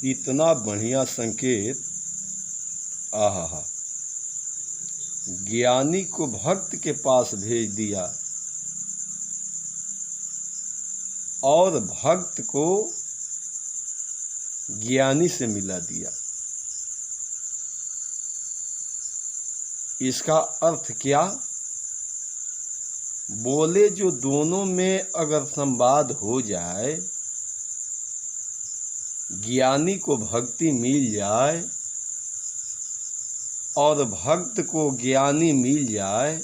इतना बढ़िया संकेत। आहा, ज्ञानी को भक्त के पास भेज दिया और भक्त को ज्ञानी से मिला दिया। इसका अर्थ क्या? बोले जो दोनों में अगर संवाद हो जाए, ज्ञानी को भक्ति मिल जाए और भक्त को ज्ञानी मिल जाए,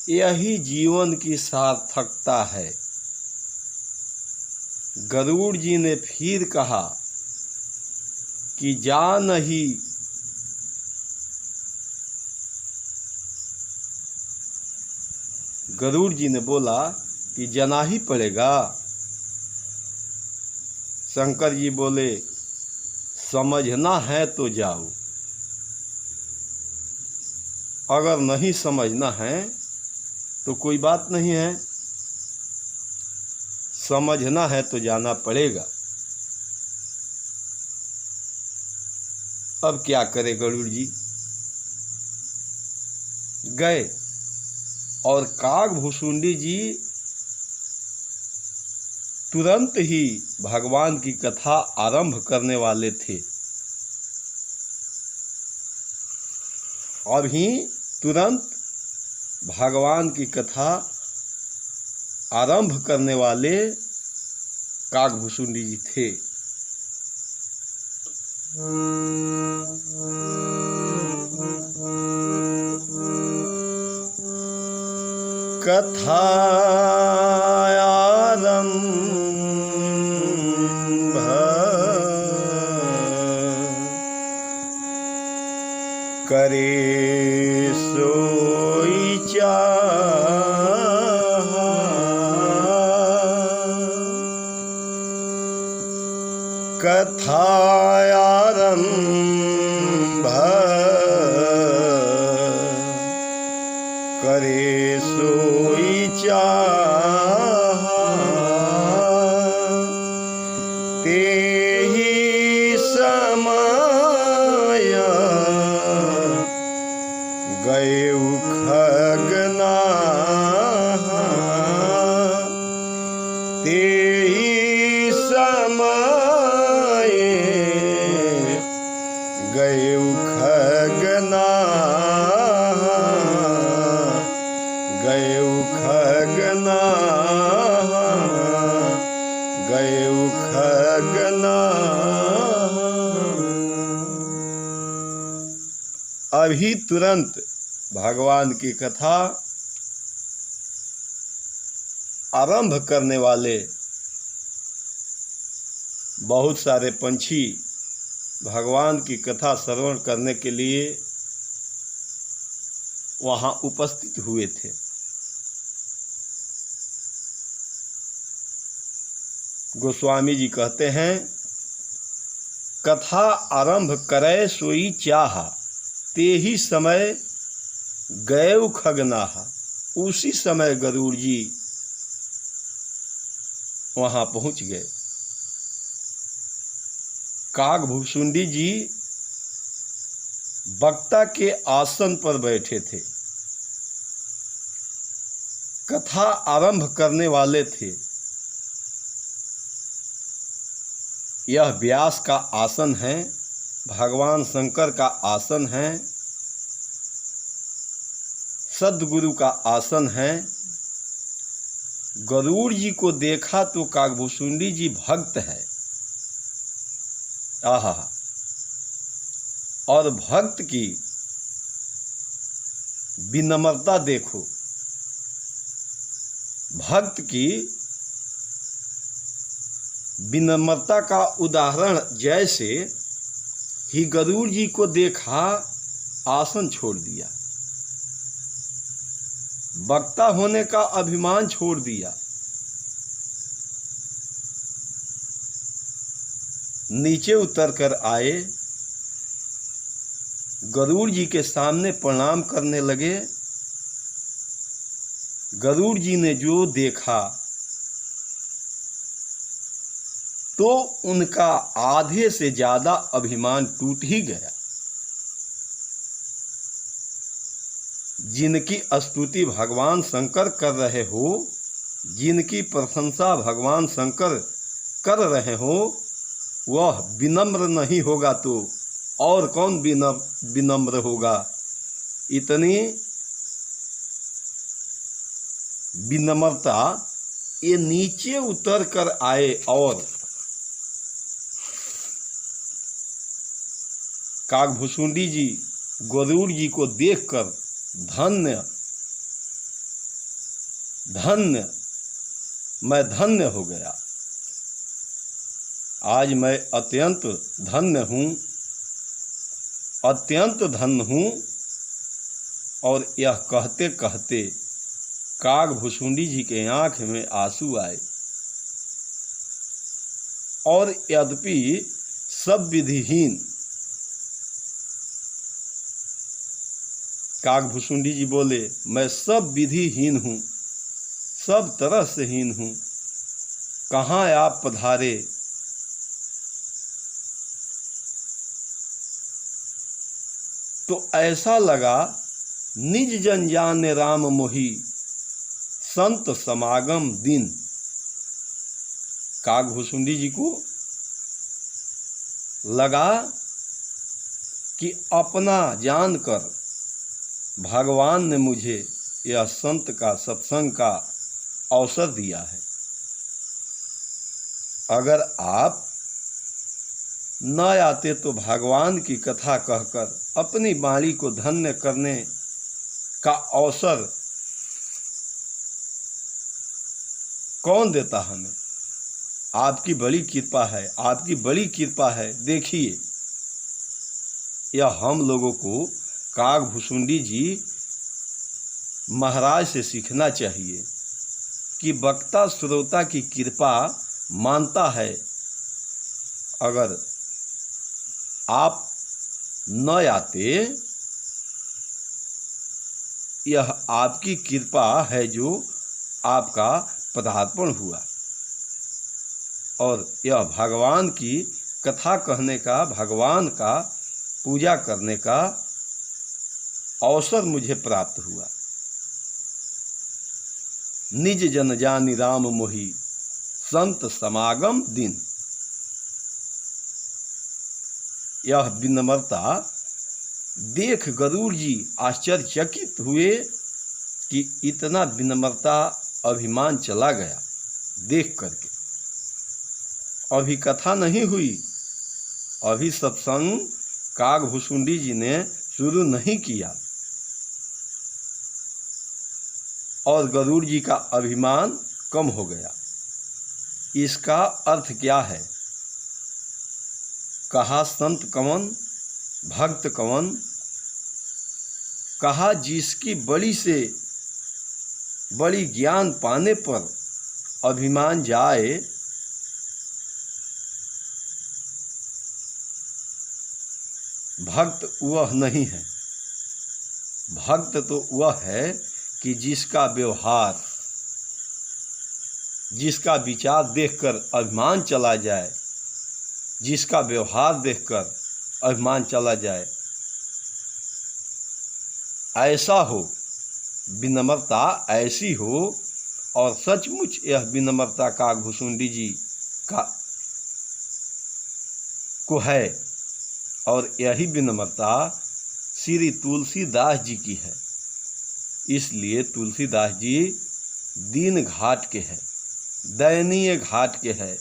यही जीवन की सार्थकता है। गरुड़ जी ने फिर कहा कि जानहि गरुड़ जी ने बोला कि जाना ही पड़ेगा। शंकर जी बोले समझना है तो जाओ, अगर नहीं समझना है तो कोई बात नहीं है, समझना है तो जाना पड़ेगा। अब क्या करे गरुड़ जी? गए और कागभूषुंडी जी तुरंत ही भगवान की कथा आरंभ करने वाले थे। अभी तुरंत भगवान की कथा आरंभ करने वाले कागभूषुंडी जी थे। कथा आरंभ करे सोई चाहा, कथा आरंभ करे सोई चाहा, तेहि समय गए खगनाहा, तेहि समय गए खगनाहा, गए खगनाहा, गए खगनाहा। अभी तुरंत भगवान की कथा आरंभ करने वाले बहुत सारे पंछी भगवान की कथा श्रवण करने के लिए वहां उपस्थित हुए थे। गोस्वामी जी कहते हैं, कथा आरंभ करे सोई चाहा, तेहि समय गए खगनाहा। उसी समय गरुड़ जी वहां पहुंच गए। कागभूषुंडी जी वक्ता के आसन पर बैठे थे, कथा आरंभ करने वाले थे। यह व्यास का आसन है, भगवान शंकर का आसन है, सद्गुरु का आसन है। गरुड़ जी को देखा तो कागभूषुंडी जी भक्त है। आहा, और भक्त की विनम्रता देखो। भक्त की विनम्रता का उदाहरण जैसे ही गरुड़ जी को देखा आसन छोड़ दिया, वक्ता होने का अभिमान छोड़ दिया, नीचे उतर कर आए, गरुड़ जी के सामने प्रणाम करने लगे। गरुड़ जी ने जो देखा तो उनका आधे से ज़्यादा अभिमान टूट ही गया। जिनकी स्तुति भगवान शंकर कर रहे हो, जिनकी प्रशंसा भगवान शंकर कर रहे हो, वह विनम्र नहीं होगा तो और कौन विनम्र होगा। इतनी विनम्रता ये नीचे उतर कर आए और काकभुसुंडी जी गरुड़ जी को देखकर धन्य धन्य मैं धन्य हो गया। आज मैं अत्यंत धन्य हूँ, अत्यंत धन्य हूँ। और यह कहते कहते काकभुसुंडी जी के आँख में आंसू आए। और यद्यपि सब विधिहीन काकभुसुंडी जी बोले, मैं सब विधिहीन हूँ, सब तरह से हीन हूँ, कहाँ आप पधारे। तो ऐसा लगा निज जन जाने राम मोही संत समागम दिन। काकभुसुंडी जी को लगा कि अपना जानकर भगवान ने मुझे यह संत का सत्संग का अवसर दिया है। अगर आप न आते तो भगवान की कथा कहकर अपनी वाणी को धन्य करने का अवसर कौन देता हमें। आपकी बड़ी कृपा है, आपकी बड़ी कृपा है। देखिए, यह हम लोगों को काकभुसुंडी जी महाराज से सीखना चाहिए कि वक्ता श्रोता की कृपा मानता है। अगर आप न आते, यह आपकी कृपा है जो आपका पदार्पण हुआ। और यह भगवान की कथा कहने का, भगवान का पूजा करने का अवसर मुझे प्राप्त हुआ। निज जन जानि राम मोही संत समागम दिन। यह विनम्रता देख गरुड़ जी आश्चर्यचकित हुए कि इतना विनम्रता अभिमान चला गया देख करके। अभी कथा नहीं हुई, अभी सत्संग काकभुसुंडी जी ने शुरू नहीं किया और गरुड़ जी का अभिमान कम हो गया। इसका अर्थ क्या है? कहा संत कवन, भक्त कवन, कहा जिसकी बड़ी से बड़ी ज्ञान पाने पर अभिमान जाए, भक्त वह नहीं है। भक्त तो वह है कि जिसका व्यवहार, जिसका विचार देखकर अभिमान चला जाए, जिसका व्यवहार देखकर अभिमान चला जाए, ऐसा हो, विनम्रता ऐसी हो। और सचमुच यह विनम्रता काकभुसुंडी जी का को है। और यही विनम्रता श्री तुलसीदास जी की है। इसलिए तुलसीदास जी दीन घाट के हैं, दयनीय घाट के हैं।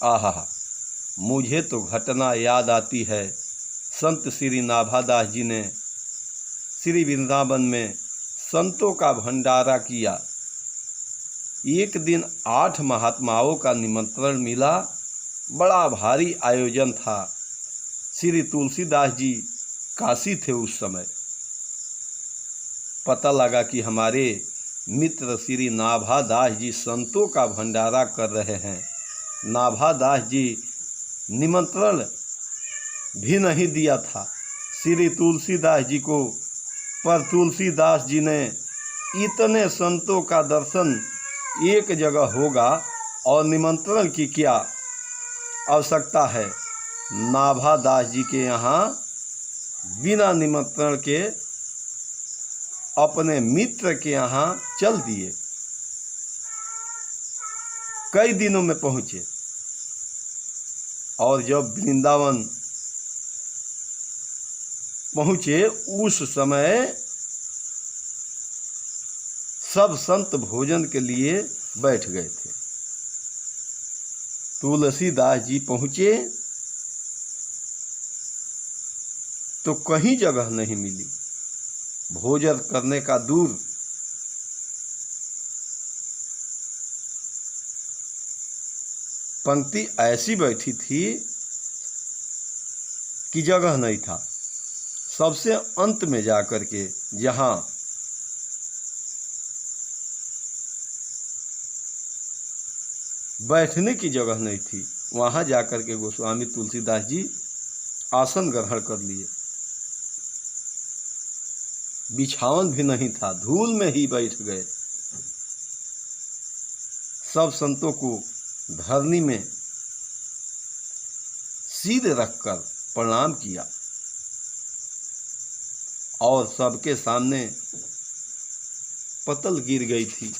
आहा, मुझे तो घटना याद आती है। संत श्री नाभादास जी ने श्री वृंदावन में संतों का भंडारा किया। एक दिन 8 महात्माओं का निमंत्रण मिला, बड़ा भारी आयोजन था। श्री तुलसीदास जी काशी थे उस समय। पता लगा कि हमारे मित्र श्री नाभादास जी संतों का भंडारा कर रहे हैं। नाभादास जी निमंत्रण भी नहीं दिया था श्री तुलसीदास जी को, पर तुलसीदास जी ने इतने संतों का दर्शन एक जगह होगा और निमंत्रण की क्या, आवश्यकता है। नाभादास जी के यहाँ बिना निमंत्रण के अपने मित्र के यहाँ चल दिए। कई दिनों में पहुँचे और जब वृंदावन पहुँचे उस समय सब संत भोजन के लिए बैठ गए थे। तुलसीदास जी पहुँचे तो कहीं जगह नहीं मिली। भोजन करने का दूर, पंक्ति ऐसी बैठी थी कि जगह नहीं था। सबसे अंत में जाकर के जहाँ बैठने की जगह नहीं थी, वहाँ जाकर के गोस्वामी तुलसीदास जी आसन ग्रहण कर लिए। बिछावन भी नहीं था, धूल में ही बैठ गए। सब संतों को धरनी में सिर रखकर प्रणाम किया और सबके सामने पतल गिर गई थी।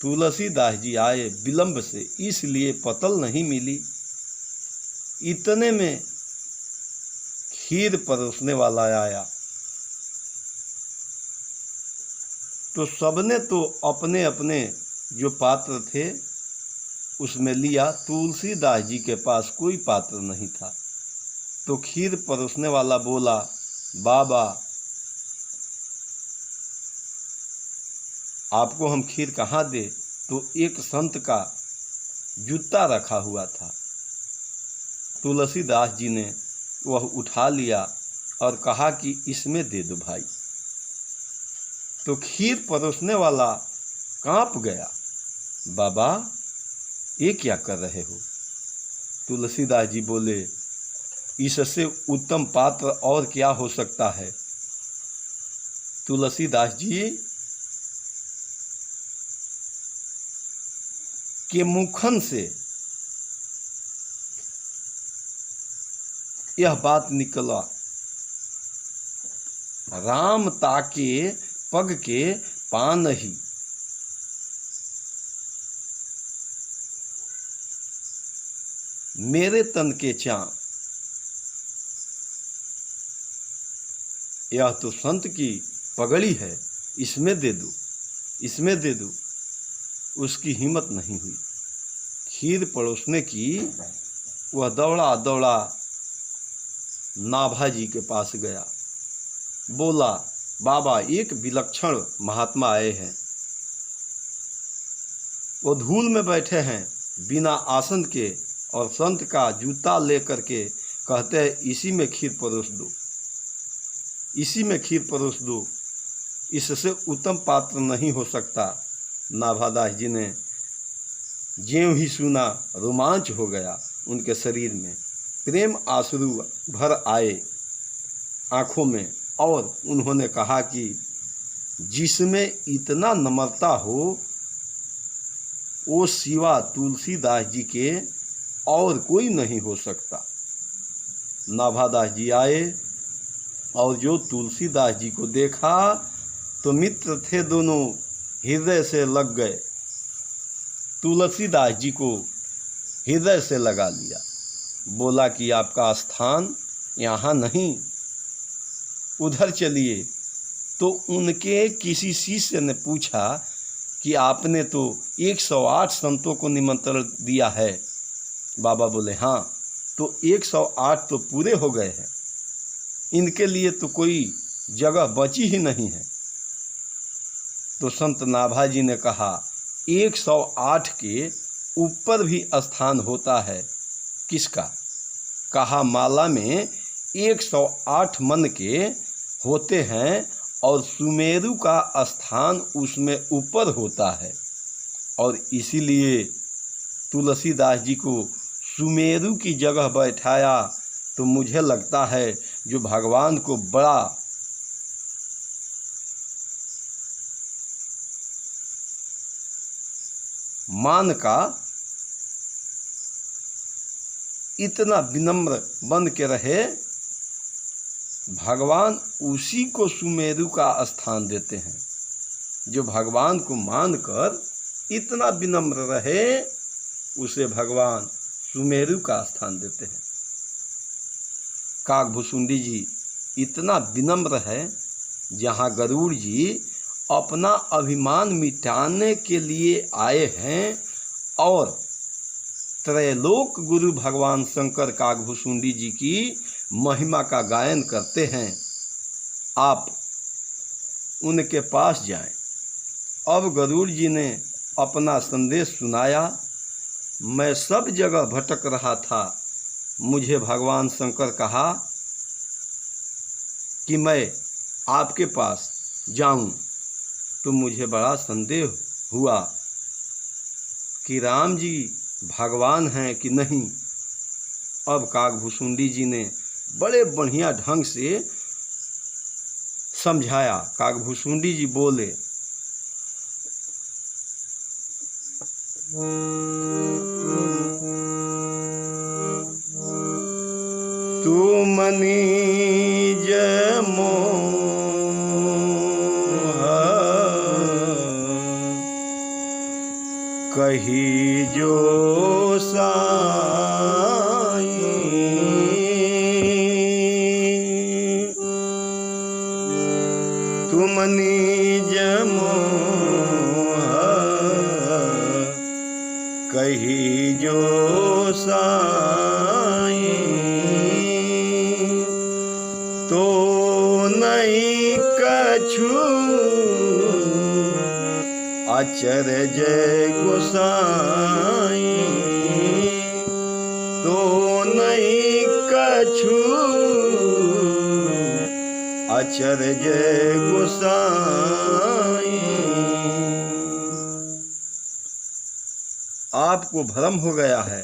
तुलसीदास जी आए विलंब से, इसलिए पतल नहीं मिली। इतने में खीर परोसने वाला आया तो सबने तो अपने अपने जो पात्र थे उसमें लिया। तुलसीदास जी के पास कोई पात्र नहीं था। तो खीर परोसने वाला बोला, बाबा आपको हम खीर कहाँ दे? तो एक संत का जूता रखा हुआ था। तुलसीदास जी ने वह उठा लिया और कहा कि इसमें दे दो भाई। तो खीर परोसने वाला कांप गया, बाबा ये क्या कर रहे हो? तुलसीदास जी बोले, इससे उत्तम पात्र और क्या हो सकता है? तुलसीदास जी के मुखन से यह बात निकला, राम ताके पग के पानहि। मेरे तन के चाँ। यह तो संत की पगड़ी है, इसमें दे दो, इसमें दे दो। उसकी हिम्मत नहीं हुई खीर परोसने की। वह दौड़ा दौड़ा नाभाजी के पास गया, बोला, बाबा एक विलक्षण महात्मा आए हैं। वो धूल में बैठे हैं बिना आसन के और संत का जूता लेकर के कहते हैं इसी में खीर परोस दो, इसी में खीर परोस दो। इससे उत्तम पात्र नहीं हो सकता। नाभादास जी ने ज्यों ही सुना रोमांच हो गया उनके शरीर में। प्रेम आंसू भर आए आँखों में और उन्होंने कहा कि जिसमें इतना नम्रता हो वो सिवा तुलसीदास जी के और कोई नहीं हो सकता। नाभादास जी आए और जो तुलसीदास जी को देखा तो मित्र थे दोनों, हृदय से लग गए। तुलसीदास जी को हृदय से लगा लिया। बोला कि आपका स्थान यहाँ नहीं, उधर चलिए। तो उनके किसी शिष्य ने पूछा कि आपने तो 108 संतों को निमंत्रण दिया है। बाबा बोले हाँ, तो 108 तो पूरे हो गए हैं, इनके लिए तो कोई जगह बची ही नहीं है। तो संत नाभाजी ने कहा 108 के ऊपर भी स्थान होता है। किसका? कहा माला में 108 मन के होते हैं और सुमेरु का स्थान उसमें ऊपर होता है। और इसीलिए तुलसीदास जी को सुमेरु की जगह बैठाया। तो मुझे लगता है जो भगवान को बड़ा मान का इतना विनम्र बन के रहे, भगवान उसी को सुमेरु का स्थान देते हैं। जो भगवान को मानकर इतना विनम्र रहे, उसे भगवान सुमेरु का स्थान देते हैं। काकभुसुंडी जी इतना विनम्र है, जहाँ गरुड़ जी अपना अभिमान मिटाने के लिए आए हैं और त्रैलोक गुरु भगवान शंकर काकभुसुंडी जी की महिमा का गायन करते हैं। आप उनके पास जाएं। अब गरुड़ जी ने अपना संदेश सुनाया। मैं सब जगह भटक रहा था, मुझे भगवान शंकर कहा कि मैं आपके पास जाऊं, तो मुझे बड़ा संदेह हुआ कि राम जी भगवान हैं कि नहीं। अब काकभुसुंडी जी ने बड़े बढ़िया ढंग से समझाया। काकभुसुंडी जी बोले, तू मनीज मोह कही जो साई, तू मनीज मोह कही जो साई, तो नहीं कछु अचरज गोसाई, तो नहीं कछु अचरज गोसाई। आपको भ्रम हो गया है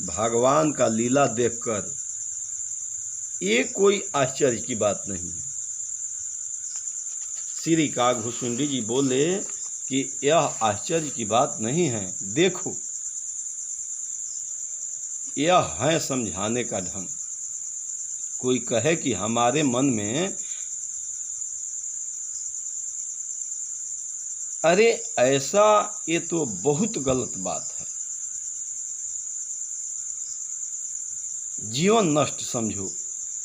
भगवान का लीला देखकर, ये कोई आश्चर्य की बात नहीं है। श्री काकभुसुंडी जी बोले कि यह आश्चर्य की बात नहीं है, देखो यह है समझाने का ढंग। कोई कहे कि हमारे मन में अरे ऐसा, ये तो बहुत गलत बात है, जीवन नष्ट समझो।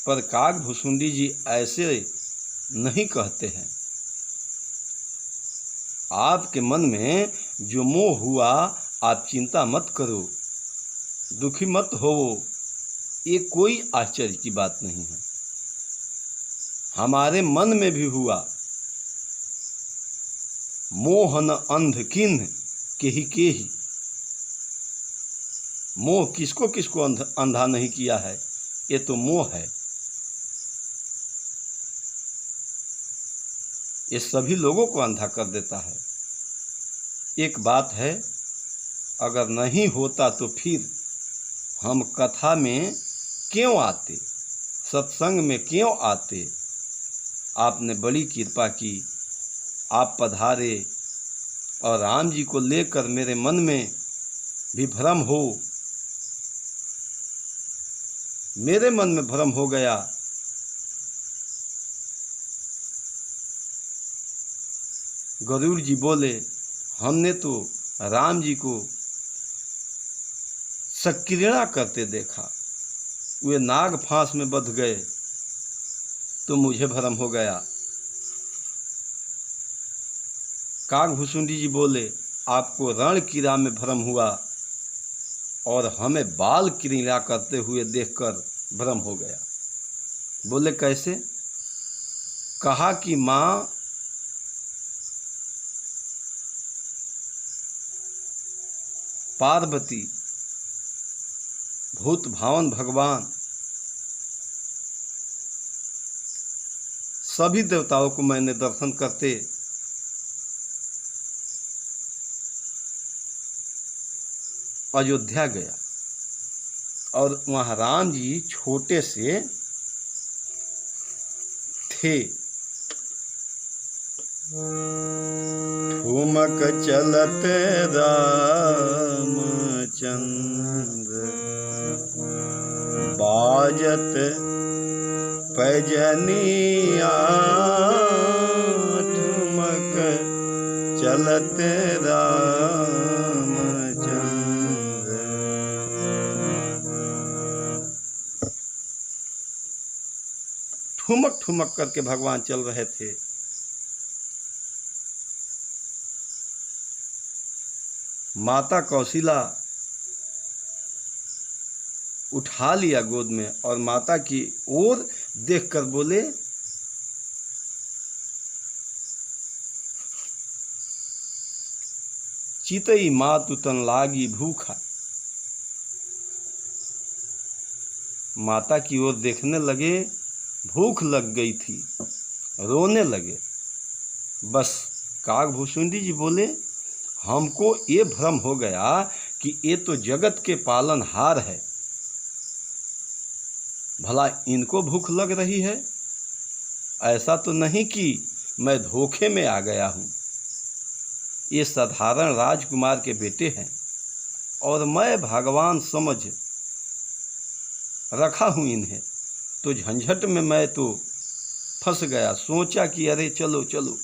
पर काकभुसुंडी जी ऐसे नहीं कहते हैं। आपके मन में जो मोह हुआ, आप चिंता मत करो, दुखी मत होवो, ये कोई आश्चर्य की बात नहीं है। हमारे मन में भी हुआ, मोहन अंध किन्ह केहि। मोह किसको किसको अंधा नहीं किया है, ये तो मोह है। ये सभी लोगों को अंधा कर देता है। एक बात है, अगर नहीं होता तो फिर हम कथा में क्यों आते, सत्संग में क्यों आते। आपने बड़ी कृपा की, आप पधारे और राम जी को लेकर मेरे मन में भी भ्रम हो, मेरे मन में भ्रम हो गया। गरुड़ जी बोले, हमने तो राम जी को सक्रीड़ा करते देखा, वे नाग फांस में बंध गए, तो मुझे भ्रम हो गया। काकभुसुंडी जी बोले, आपको रण क्रीड़ा में भ्रम हुआ और हमें बाल क्रीड़ा करते हुए देखकर भ्रम हो गया। बोले कैसे? कहा कि माँ पार्वती, भूत भावन भगवान, सभी देवताओं को मैंने दर्शन करते अयोध्या गया और वहाँ राम जी छोटे से थे। ठुमक चलत रामचंद्र बजत पैजनिया ठुमक चलत रामचंद्र। ठुमक ठुमक करके भगवान चल रहे थे। माता कौशिला उठा लिया गोद में और माता की ओर देखकर बोले, चितई मातु तन लागी भूखा। माता की ओर देखने लगे, भूख लग गई थी, रोने लगे। बस काकभूषुंडी जी बोले, हमको ये भ्रम हो गया कि ये तो जगत के पालनहार है, भला इनको भूख लग रही है? ऐसा तो नहीं कि मैं धोखे में आ गया हूँ। ये साधारण राजकुमार के बेटे हैं और मैं भगवान समझ रखा हूँ इन्हें, तो झंझट में मैं तो फंस गया। सोचा कि अरे चलो चलो,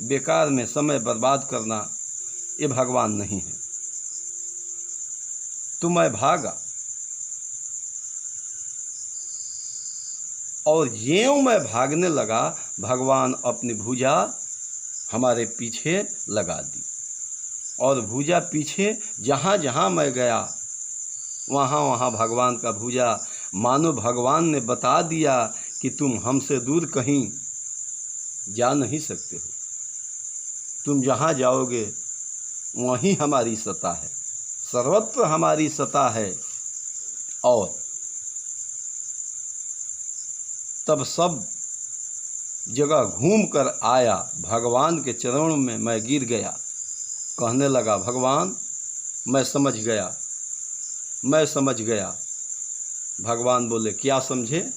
बेकार में समय बर्बाद करना ये भगवान नहीं है, तो मैं भागा। और ज्यों मैं भागने लगा, भगवान अपनी भुजा हमारे पीछे लगा दी और भुजा पीछे जहाँ जहाँ मैं गया वहाँ वहाँ भगवान का भुजा, मानो भगवान ने बता दिया कि तुम हमसे दूर कहीं जा नहीं सकते हो, तुम जहाँ जाओगे वहीं हमारी सत्ता है, सर्वत्र हमारी सत्ता है। और तब सब जगह घूम कर आया, भगवान के चरणों में मैं गिर गया, कहने लगा, भगवान मैं समझ गया, मैं समझ गया। भगवान बोले, क्या समझे?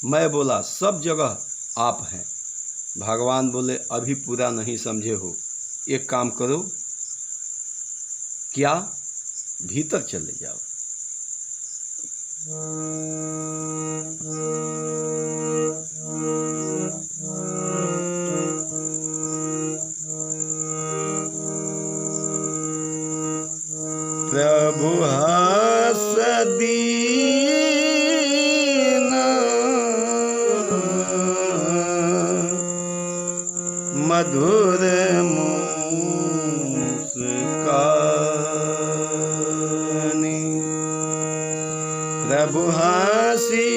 मैं बोला, सब जगह आप हैं। भगवान बोले, अभी पूरा नहीं समझे हो, एक काम करो, क्या? भीतर चले जाओ। प्रभु हंस दीन मधुर मुस्कानी। प्रभु हंसी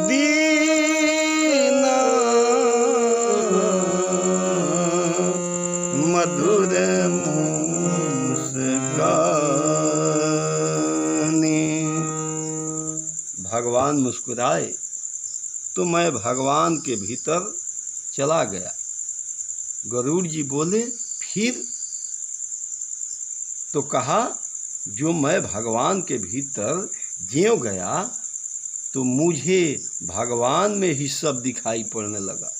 दीन मधुर भगवान मुस्कुराए तो मैं भगवान के भीतर चला गया। गरुड़ जी बोले, फिर? तो कहा, जो मैं भगवान के भीतर ज्यों गया तो मुझे भगवान में ही सब दिखाई पड़ने लगा।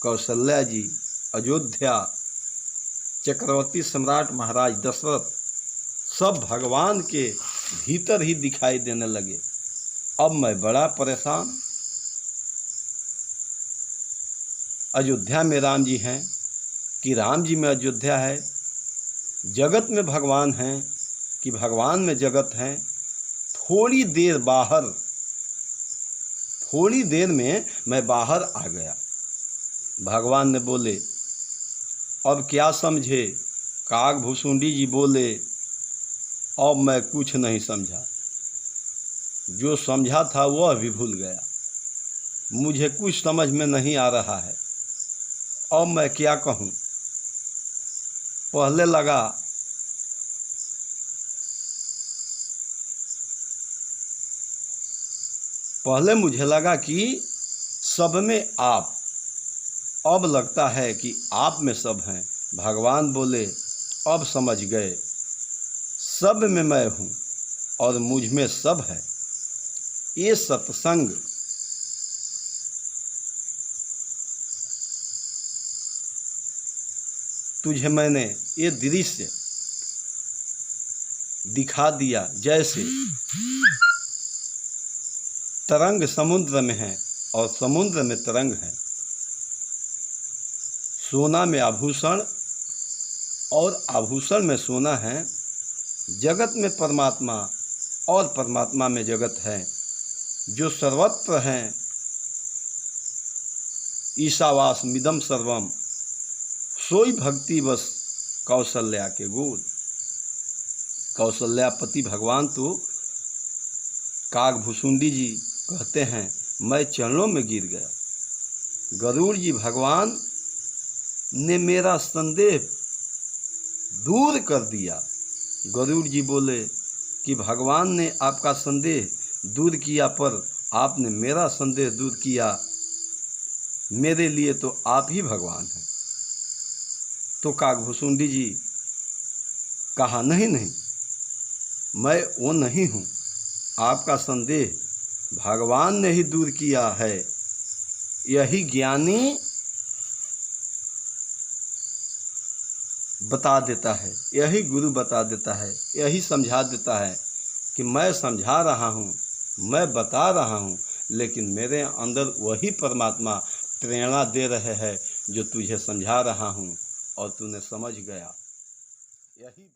कौशल्या जी, अयोध्या, चक्रवर्ती सम्राट महाराज दशरथ, सब भगवान के भीतर ही दिखाई देने लगे। अब मैं बड़ा परेशान। अयोध्या में राम जी हैं कि राम जी में अयोध्या है, जगत में भगवान हैं कि भगवान में जगत हैं। थोड़ी देर में मैं बाहर आ गया। भगवान ने बोले, अब क्या समझे? काकभूषुंडी जी बोले, अब मैं कुछ नहीं समझा, जो समझा था वह भी भूल गया, मुझे कुछ समझ में नहीं आ रहा है, अब मैं क्या कहूँ। पहले मुझे लगा कि सब में आप, अब लगता है कि आप में सब हैं। भगवान बोले, अब समझ गए, सब में मैं हूँ और मुझ में सब है। ये सत्संग तुझे मैंने, ये दृश्य दिखा दिया। जैसे तरंग समुद्र में है और समुद्र में तरंग है, सोना में आभूषण और आभूषण में सोना है, जगत में परमात्मा और परमात्मा में जगत है, जो सर्वत्र हैं। ईशावास मिदम सर्वम, सोई भक्ति बस कौशल्या के गुण। कौशल्यापति भगवान तो कागभुसुंडी जी कहते हैं, मैं चरणों में गिर गया। गरुड़ जी भगवान ने मेरा संदेह दूर कर दिया। गरुड़ जी बोले कि भगवान ने आपका संदेह दूर किया, पर आपने मेरा संदेह दूर किया। मेरे लिए तो आप ही भगवान हैं। तो कागभुसुंडी जी कहा, नहीं नहीं, मैं वो नहीं हूँ, आपका संदेह भगवान ने ही दूर किया है। यही ज्ञानी बता देता है, यही गुरु बता देता है, यही समझा देता है कि मैं समझा रहा हूँ, मैं बता रहा हूँ, लेकिन मेरे अंदर वही परमात्मा प्रेरणा दे रहे हैं जो तुझे समझा रहा हूँ और तूने समझ गया। यही